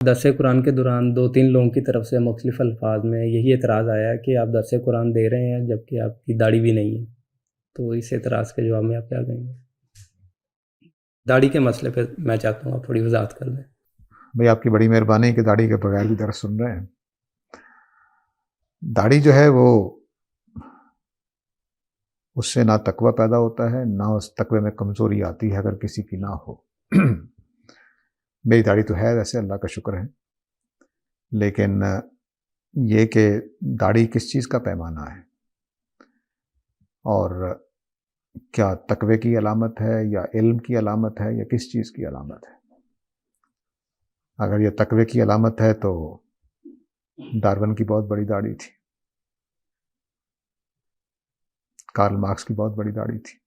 درس قرآن کے دوران 2-3 لوگوں کی طرف سے مختلف الفاظ میں یہی اعتراض آیا کہ آپ درس قرآن دے رہے ہیں جبکہ آپ کی داڑھی بھی نہیں ہے، تو اس اعتراض کے جواب میں آپ کیا کہیں گے؟ داڑھی کے مسئلے پہ میں چاہتا ہوں آپ تھوڑی وضاحت کر دیں۔ بھئی آپ کی بڑی مہربانی کہ داڑھی کے بغیر بھی درس سن رہے ہیں۔ داڑھی جو ہے وہ اس سے نہ تقوی پیدا ہوتا ہے، نہ اس تقوی میں کمزوری آتی ہے اگر کسی کی نہ ہو۔ میری داڑھی تو ہے، ویسے اللہ کا شکر ہے، لیکن یہ کہ داڑھی کس چیز کا پیمانہ ہے اور کیا تقوی کی علامت ہے یا علم کی علامت ہے یا کس چیز کی علامت ہے؟ اگر یہ تقوی کی علامت ہے تو ڈارون کی بہت بڑی داڑھی تھی، کارل مارکس کی بہت بڑی داڑھی تھی،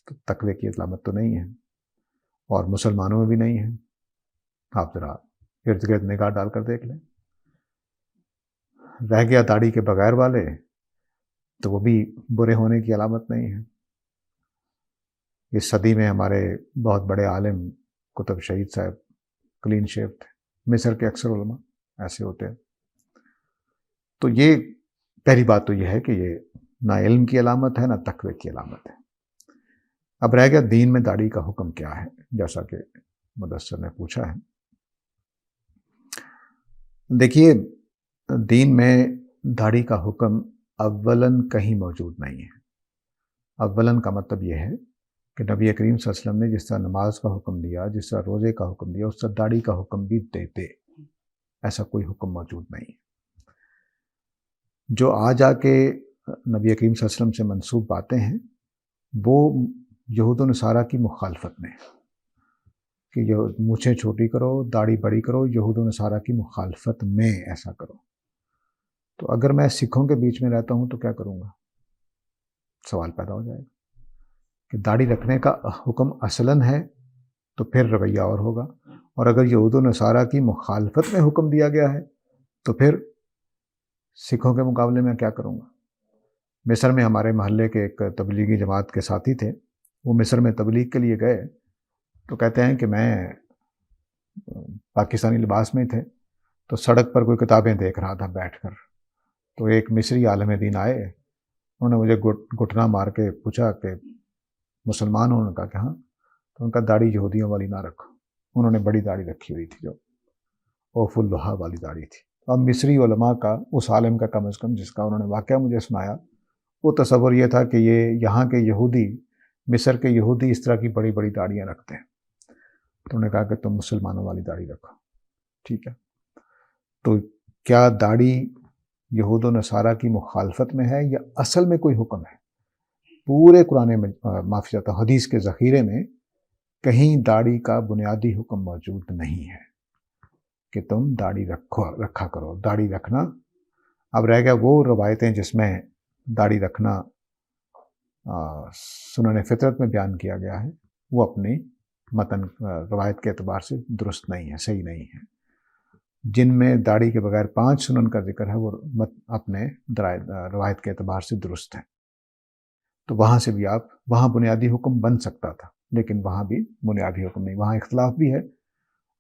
تو تقوی کی علامت تو نہیں ہے، اور مسلمانوں میں بھی نہیں ہے۔ آپ ذرا ارد گرد نگاہ ڈال کر دیکھ لیں۔ رہ گیا داڑھی کے بغیر والے، تو وہ بھی برے ہونے کی علامت نہیں ہے۔ اس صدی میں ہمارے بہت بڑے عالم قطب شہید صاحب کلین شیو تھے، مصر کے اکثر علماء ایسے ہوتے ہیں۔ تو یہ پہلی بات تو یہ ہے کہ یہ نہ علم کی علامت ہے نہ تقوی کی علامت ہے۔ اب رہ گیا دین میں داڑھی کا حکم کیا ہے، جیسا کہ مدثر نے پوچھا ہے۔ دیکھیے، دین میں داڑھی کا حکم اولاً کہیں موجود نہیں ہے۔ اولاً کا مطلب یہ ہے کہ نبی کریم صلی اللہ علیہ وسلم نے جس طرح نماز کا حکم دیا، جس طرح روزے کا حکم دیا، اس طرح داڑھی کا حکم بھی دیتے، ایسا کوئی حکم موجود نہیں ہے۔ جو آ جا کے نبی کریم صلی اللہ علیہ وسلم سے منسوب باتیں ہیں وہ یہود و نصارہ کی مخالفت میں کہ یہ مونچھیں چھوٹی کرو، داڑھی بڑی کرو، یہود و نصارہ کی مخالفت میں ایسا کرو۔ تو اگر میں سکھوں کے بیچ میں رہتا ہوں تو کیا کروں گا؟ سوال پیدا ہو جائے گا کہ داڑھی رکھنے کا حکم اصلاً ہے تو پھر رویہ اور ہوگا، اور اگر یہود و نصارہ کی مخالفت میں حکم دیا گیا ہے تو پھر سکھوں کے مقابلے میں کیا کروں گا؟ مصر میں ہمارے محلے کے ایک تبلیغی جماعت کے ساتھی تھے، وہ مصر میں تبلیغ کے لیے گئے تو کہتے ہیں کہ میں پاکستانی لباس میں تھے تو سڑک پر کوئی کتابیں دیکھ رہا تھا بیٹھ کر، تو ایک مصری عالم دین آئے، انہوں نے مجھے گھٹنا مار کے پوچھا کہ مسلمان ہوں؟ انہوں نے کہا کہ ہاں۔ تو ان کا داڑھی یہودیوں والی نہ رکھو، انہوں نے بڑی داڑھی رکھی ہوئی تھی جو اوف اللحا والی داڑھی تھی۔ اب مصری علماء کا، اس عالم کا کم از کم جس کا انہوں نے واقعہ مجھے سنایا، وہ تصور یہ تھا کہ یہ یہاں کے یہودی، مصر کے یہودی اس طرح کی بڑی بڑی داڑیاں رکھتے ہیں، تو انہوں نے کہا کہ تم مسلمانوں والی داڑھی رکھو، ٹھیک ہے۔ تو کیا داڑھی یہود و نصارہ کی مخالفت میں ہے یا اصل میں کوئی حکم ہے؟ پورے قرآن میں، معافی چاہتا ہوں، حدیث کے ذخیرے میں کہیں داڑھی کا بنیادی حکم موجود نہیں ہے کہ تم داڑھی رکھا کرو۔ داڑھی رکھنا، اب رہ گیا وہ روایتیں جس میں داڑھی رکھنا سنن فطرت میں بیان کیا گیا ہے، وہ اپنی متن روایت کے اعتبار سے درست نہیں ہے، صحیح نہیں ہے۔ جن میں داڑھی کے بغیر 5 سنن کا ذکر ہے وہ اپنے روایت کے اعتبار سے درست ہیں، تو وہاں سے بھی آپ، وہاں بنیادی حکم بن سکتا تھا، لیکن وہاں بھی بنیادی حکم نہیں، وہاں اختلاف بھی ہے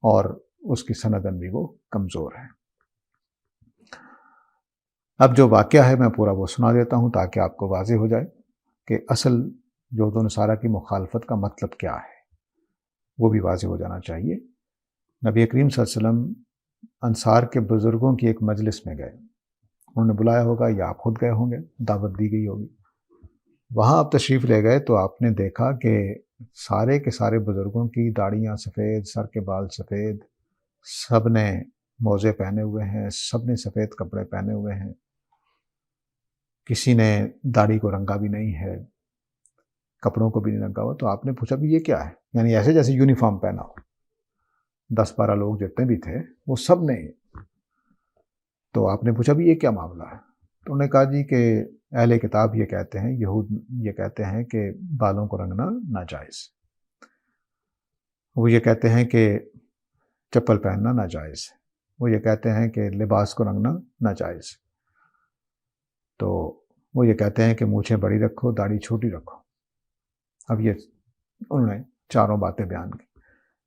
اور اس کی سندن بھی وہ کمزور ہے۔ اب جو واقعہ ہے میں پورا وہ سنا دیتا ہوں تاکہ آپ کو واضح ہو جائے کہ اصل یہود و نصارہ کی مخالفت کا مطلب کیا ہے، وہ بھی واضح ہو جانا چاہیے۔ نبی کریم صلی اللہ علیہ وسلم انصار کے بزرگوں کی ایک مجلس میں گئے، انہوں نے بلایا ہوگا یا آپ خود گئے ہوں گے، دعوت دی گئی ہوگی، وہاں آپ تشریف لے گئے تو آپ نے دیکھا کہ سارے کے سارے بزرگوں کی داڑیاں سفید، سر کے بال سفید، سب نے موزے پہنے ہوئے ہیں، سب نے سفید کپڑے پہنے ہوئے ہیں، کسی نے داڑھی کو رنگا بھی نہیں ہے، کپڑوں کو بھی نہیں رنگا ہوا۔ تو آپ نے پوچھا بھی یہ کیا ہے؟ یعنی ایسے جیسے یونیفارم پہنا ہو، 10-12 لوگ جتنے بھی تھے وہ سب نے۔ تو آپ نے پوچھا بھی یہ کیا معاملہ ہے؟ تو انہوں نے کہا جی کہ اہل کتاب یہ کہتے ہیں، یہود یہ کہتے ہیں کہ بالوں کو رنگنا ناجائز، وہ یہ کہتے ہیں کہ چپل پہننا ناجائز، وہ یہ کہتے ہیں کہ لباس کو رنگنا ناجائز، تو وہ یہ کہتے ہیں کہ مونچھیں بڑی رکھو، داڑھی چھوٹی رکھو۔ اب یہ انہوں نے چاروں باتیں بیان کی۔